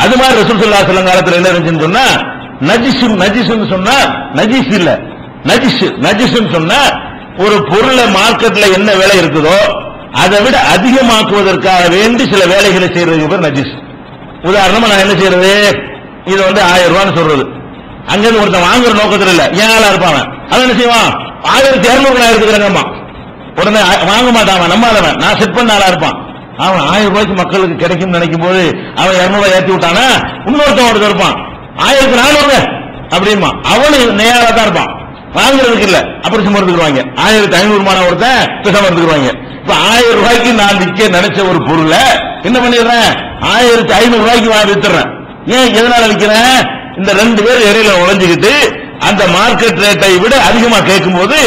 அது மாதிரி ரசூல் ஸல்லல்லாஹு அலைஹி வஸல்லம் காலத்துல என்ன இருந்துச்சுன்னு சொன்னா நஜிஸ்னு சொன்னா நஜிஸ் இல்ல நஜிஸ்னு சொன்னா ஒரு பொருளை மார்க்கெட்ல என்ன வேலை இருக்குதோ அதை விட அதிகமாக்குவதற்காக வேண்டி சில வேலைகளை செய்யறதுக்கு பேர் நஜிஸ். உதாரணமா நான் என்ன செய்யறது, இது 1000 ரூபான்னு சொல்றது, அங்கிருந்து ஒருத்தன் வாங்குற நோக்கத்துல இல்ல, ஏன் ஆளா இருப்பாங்க, அவன் என்ன செய்வான் 1200 எடுத்துக்கிறாங்கம்மா, உடனே வாங்க மாட்டான், நம்மாதவன் நான் செட் பண்ண ஆளா இருப்பான். அவன் 1000 ரூபாய்க்கு மக்களுக்கு கிடைக்கும் நினைக்கும் போது அவன் 200 ரூபாய் ஏற்றி விட்டானா, இன்னொருத்தன் ஒருத்தர் இருப்பான் 1400 அப்படிமா, அவனு நேரா தான் இருப்பான், வாங்குறதுக்கு இல்ல, அப்புறம் சும்மா இருந்துக்குவாங்க. 1500 ஒருத்தன் பேசாம இருந்துக்குவாங்க. இப்ப 1000 ரூபாய்க்கு நான் விற்க நினைச்ச ஒரு பொருளை என்ன பண்ணிடுறேன், 1500 ரூபாய்க்கு வாங்கி வித்துறேன். ஏன் எதனால விற்கிறேன், இந்த 2 பேர் இடையில உழைஞ்சுக்கிட்டு அந்த மார்க்கெட் ரேட்டை விட அதிகமா கேட்கும் போது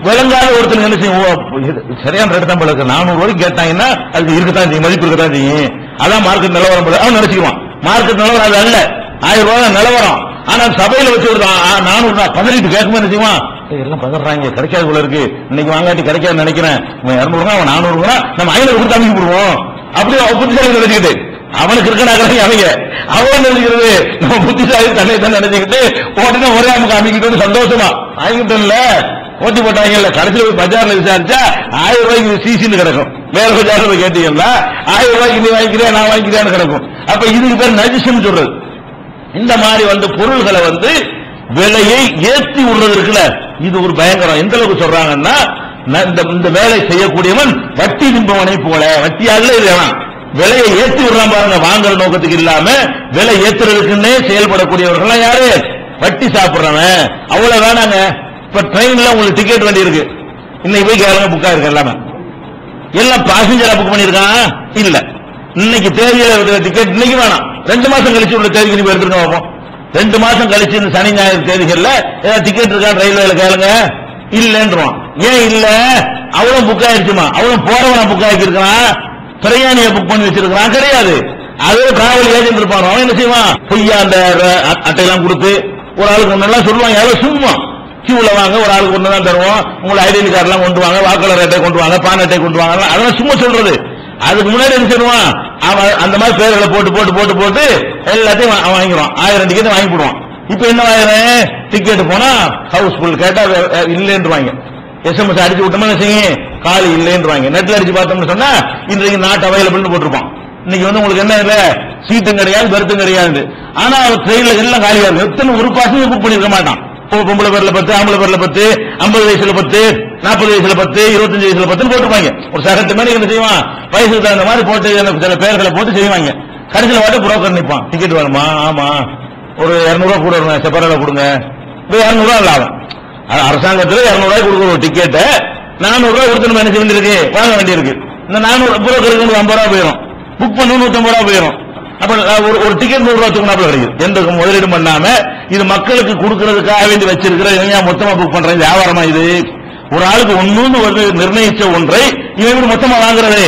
விளங்காத ஒருத்தர் என்ன செய்யும், சரியான ரேட் தான் போல இருக்கு, 400 ரூபாய்க்கு கேட்டாங்கன்னா அதுக்கு இருக்கத்தான் செய்யும், மதிப்பு இருக்கத்தான் செய்யும், அதான் மார்க்கெட் நிலவரம் போல அவன் நினைச்சுக்குவான். மார்க்கெட் நிலவரம் அது அல்ல, 1000 ரூபாய் நிலவரம். ஆனா சபையில வச்சு 400 பதறிட்டு கேட்கும்போது என்ன செய்வான், எல்லாம் பதறாங்க கிடைக்காது போல இருக்கு, இன்னைக்கு வாங்காட்டி கிடைக்காது நினைக்கிறேன், 200 ரூபாய் 400 ரூபாய் நம்ம 500 கொடுத்து அமைக்க போடுவோம், அப்படியே புத்திசாலி நினைச்சுக்கிட்டு அவனுக்கு இருக்கணும் அவங்க அவன் நினைக்கிறது நம்ம புத்திசாலி தன்னை தான் நினைச்சுக்கிட்டு உடனே ஒரே அமுக்கு அமைக்கிட்டு சந்தோஷமா வாங்கிட்டோம்ல ஓட்டி போட்டாங்கல்ல. கடைசியில் போய் பஜார்ல விசாரிச்சா 1000 ரூபாய்க்கு சிசின்னு கிடக்கும், வேற பஜார்ல கேட்டீங்கன்னா 1000 ரூபாய்க்கு நீ வாங்கிக்கிறியா நான் வாங்கிக்கிறேன்னு கிடக்கும். அப்ப இதுக்கு பேர் நஜிஸ்னு சொல்றது. இந்த மாதிரி பொருள்களை விலையை ஏற்றி விடுறது இருக்குல்ல, இது ஒரு பயங்கரம். எந்த அளவுக்கு சொல்றாங்கன்னா, இந்த வேலை செய்யக்கூடியவன் வட்டி நிம்பவனை போல, வட்டியாக இல்லையான் விலையை ஏற்றி விடுறான் பாருங்க, வாங்குற நோக்கத்துக்கு இல்லாம விலை ஏற்றுறதுக்குன்னே செயல்படக்கூடியவர்கள் யாரு, வட்டி சாப்பிடுறவன். அவ்வளவு வேணாங்க. இப்ப ட்ரெயின்ல உங்களுக்கு டிக்கெட் வண்டி இருக்கு, இன்னைக்கு போய் கேளுங்க புக்கா இருக்கு, எல்லாமே எல்லாம் பாசஞ்சரா புக் பண்ணிருக்கான் இல்ல, இன்னைக்கு தேதியில டிக்கெட் இன்னைக்கு வேணாம், 2 மாசம் கழிச்சு உள்ள தேதிக்கு நீ எடுத்துருக்க பார்ப்போம். 2 மாசம் கழிச்சு இந்த சனி ஞாயிறு தேதிகள்ல ஏதாவது டிக்கெட் இருக்கா ரயில்வேல கேளுங்க, இல்லன்றான். ஏன் இல்ல, அவளும் புக் ஆயிடுச்சுமா, அவளும் போறவனா புக் ஆகிருக்கான், பிரயாணிய புக் பண்ணி வச்சிருக்கான் கிடையாது. அதே டிராவல் ஏஜென்ட் இருப்பான், அவன் என்ன செய்வான், பொய்யா அந்த அட்டையெல்லாம் கொடுத்து ஒரு ஆளுக்கு ஒன்னெல்லாம் சொல்லுவாங்க, யாரும் சும்மா கியூல வாங்க, ஒரு ஆளுக்கு ஒண்ணு தான் தருவோம், உங்களை ஐடென்டி கார்டு எல்லாம் கொண்டு வாங்க, வாக்காளர் அட்டை கொண்டு வாங்க, பான் அட்டை கொண்டு வாங்க, அதெல்லாம் சும்மா சொல்றது. அதுக்கு முன்னாடி என்ன செய்வான், அவன் அந்த மாதிரி பேர்களை போட்டு போட்டு போட்டு போட்டு எல்லாத்தையும் வாங்கிடுவான், 1000 டிக்கெட் வாங்கி போடுவான். இப்ப என்ன ஆயிரம், டிக்கெட் போனா ஹவுஸ்ஃபுல் கேட்டா இல்லைன்றாங்க, எஸ்எம்எஸ் அடிச்சு விட்டோம்னா செய்யும் காலி இல்லைன்றாங்க. நெட்ல அடிச்சு பார்த்தோம்னு சொன்னா இன்றைக்கு நாட் அவைலபிள் போட்டிருப்பான், இன்னைக்கு உங்களுக்கு என்ன இல்ல சீட்டும் கிடையாது பெருத்தும் கிடையாது. ஆனா ட்ரெயின்ல எல்லாம் காலியா இருக்கு, எத்தனை ஒரு பாசங்க புக் பண்ணிருக்க மாட்டான். பொம்பளை பேர்ல 10, ஆம்பளை பேர்ல 10, 50 வயசுல 10, 40 வயசுல 10, 25 வயசுல 10 போட்டுருப்பாங்க. ஒரு சகட்டு மாதிரி என்ன செய்வான், வயசுக்கு தகுந்த மாதிரி போட்டு சில பேர்களை போட்டு செய்வாங்க. கடைசியில் வாட்ட புரோக்கர் நிற்பான், டிக்கெட் வேணுமா, ஆமா ஒரு 200 ரூபாய் கூட வருங்க, செப்பரேட்டா கொடுங்க, 200 ரூபாய் லாபம். அரசாங்கத்தில் 200 ரூபாய் கொடுக்குற ஒரு டிக்கெட்டை 400 ரூபாய் கொடுத்து நம்ம என்ன செய்ய வேண்டியிருக்கு, வாங்க வேண்டியிருக்கு. இந்த 400 புரோக்கருக்கு 50 ரூபாய் போயிடும், புக் பண்ண 150 ரூபாய் போயிடும். அப்ப ஒரு டிக்கெட் 100 ரூபாய் தூக்கினாப்புல கிடைக்குது, எந்த முதலீடு பண்ணாம. இது மக்களுக்கு கொடுக்கறதுக்காக வேண்டி வச்சிருக்கிற மொத்தமா புக் பண்ற வியாபாரமா இது? ஒரு ஆளுக்கு ஒன்னு நிர்ணயிச்ச ஒன்றை இவன் மொத்தமா வாங்குறது.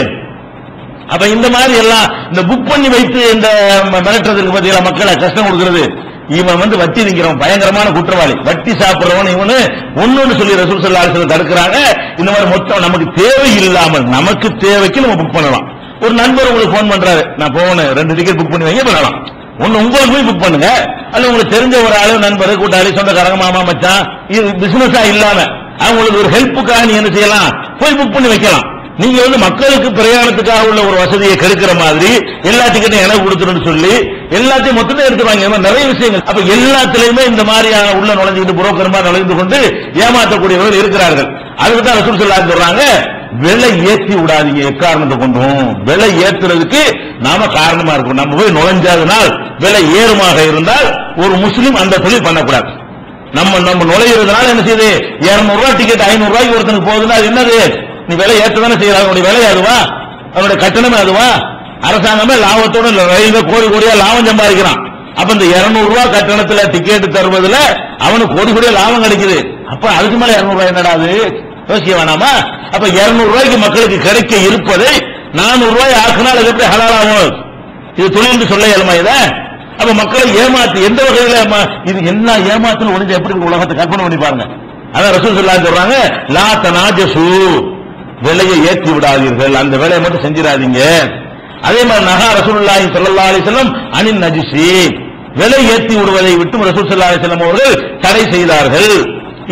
அப்ப இந்த மாதிரி எல்லாம் இந்த புக் பண்ணி வைத்து இந்த மிரட்டுறதுக்கு பத்தியா மக்களை கஷ்டம் கொடுக்கிறது. இவன் வட்டி நிற்கிறவன் பயங்கரமான குற்றவாளி, வட்டி சாப்பிடுறவன் இவனு ஒன்னு சொல்லி ரசூல் ஸல்லல்லாஹு அலைஹி வஸல்லம் தடுக்கிறாங்க. இந்த மாதிரி மொத்தம் நமக்கு தேவை இல்லாமல் நமக்கு தேவைக்கு நம்ம புக் பண்ணலாம். ஒரு நண்பர் உங்களுக்கு போன் பண்றாரு, நான் போனேன் 2 டிக்கெட் புக் பண்ணி வைங்க பண்ணலாம். ஒன்னு உங்களுக்கு போய் புக் பண்ணுங்க, அல்ல உங்களுக்கு தெரிஞ்ச ஒரு ஆளு நண்பர் கூட்டாளி சொந்தக்காரங்க மாமா மச்சான் இது பிசினஸா இல்லாம அவங்களுக்கு ஒரு ஹெல்ப்புக்காக நீ என்ன செய்யலாம், போய் புக் பண்ணி வைக்கலாம். நீங்க மக்களுக்கு பிரயாணத்துக்காக உள்ள ஒரு வசதியை கெடுக்கிற மாதிரி எல்லா டிக்கெட்டும் எனக்கு கொடுத்துருன்னு சொல்லி எல்லாத்தையும் மொத்தத்தை எடுத்துவாங்க. நிறைய விஷயங்கள். அப்ப எல்லாத்திலையுமே இந்த மாதிரியான உள்ள நுழைஞ்சுக்கிட்டு புரோக்கர் மாதிரி நுழைந்து கொண்டு ஏமாற்றக்கூடியவர்கள் இருக்கிறார்கள். அதுக்கு தான் ரசூல் ஸல்லல்லாஹு அலைஹி வஸல்லம் சொல்றாங்க, விலை ஏற்றி விடாதீங்க, எக்காரணத்தை கொண்டும். விலை ஏற்றுறதுக்கு நாம காரணமா இருக்கும். நம்ம போய் நுழைஞ்சதுனால் விலை ஏறுமாக இருந்தால் ஒரு முஸ்லீம் அந்த தொழில் பண்ணக்கூடாது. நம்ம நுழையிறதுனால என்ன செய்யுது, 200 ரூபாய் டிக்கெட் 500 ரூபாய்க்கு ஒருத்தனுக்கு போகுதுன்னா அது என்னது, நீ விலை ஏற்றதானே செய்யறாங்க, அவனுடைய விலை அதுவா, அவனுடைய கட்டணமே அதுவா. அரசாங்கமே லாபத்தோட ரயில்வே கோடி கோடியா லாபம் சம்பாதிக்கிறான். அப்ப இந்த 200 ரூபாய் கட்டணத்துல டிக்கெட் தருவதுல அவனுக்கு கோடி கோடியா லாபம் கிடைக்குது. அப்ப அதுக்கு மேல 200 ரூபாய் என்னடாது, யோசிக்க வேணாமா? அப்ப 200 ரூபாய்க்கு மக்களுக்கு கிடைக்க இருப்பதை 400 ரூபாய் ஆக்கினால் அது எப்படி ஹலாலாகும்? இது தொழில் சொல்ல இயலுமா இத? அப்ப மக்களை ஏமாத்து எந்த வகையில இது என்ன ஏமாத்துன்னு ஒளிஞ்ச எப்படி உலகத்தை கற்பனை பண்ணி பாருங்க. அதான் ரசூல் ஸல்லல்லாஹு அலைஹி வஸல்லம் சொல்றாங்க, லா தனாஜசு, விலையை ஏற்றி விடாதீர்கள், அந்த வேலையை மட்டும் செஞ்சிடாதீங்க. அதே மாதிரி நஹா ரசூலுல்லாஹி ஸல்லல்லாஹு அலைஹி வஸல்லம் அனின் நஜிஸி, விலை ஏற்றி விடுவதை விட்டு ரசூல் ஸல்லல்லாஹு அலைஹி வஸல்லம் அவர்கள் தடை செய்தார்கள்.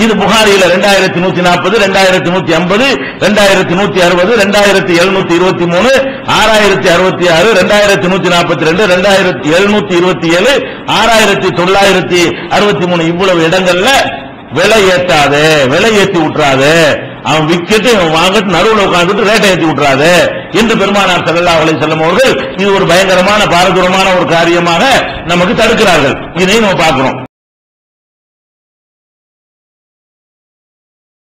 இது புகாரியில 2140, 2150, 2160, 2723, 6066, 2142, 2727, 6963 இவ்வளவு இடங்கள்ல விலை ஏற்றாது, விலை ஏற்றி விட்டுறாது, அவன் விக்கெட்டு வாங்கிட்டு நடுவில் உட்கார்ந்துட்டு ரேட்டை ஏற்றி விட்டுறாது என்று பெருமானார் ஸல்லல்லாஹு அலைஹி வஸல்லம் அவர்கள் இது ஒரு பயங்கரமான பாரதூரமான ஒரு காரியமாக நமக்கு தடுக்கிறார்கள். இதையும் நம்ம பார்க்கிறோம்.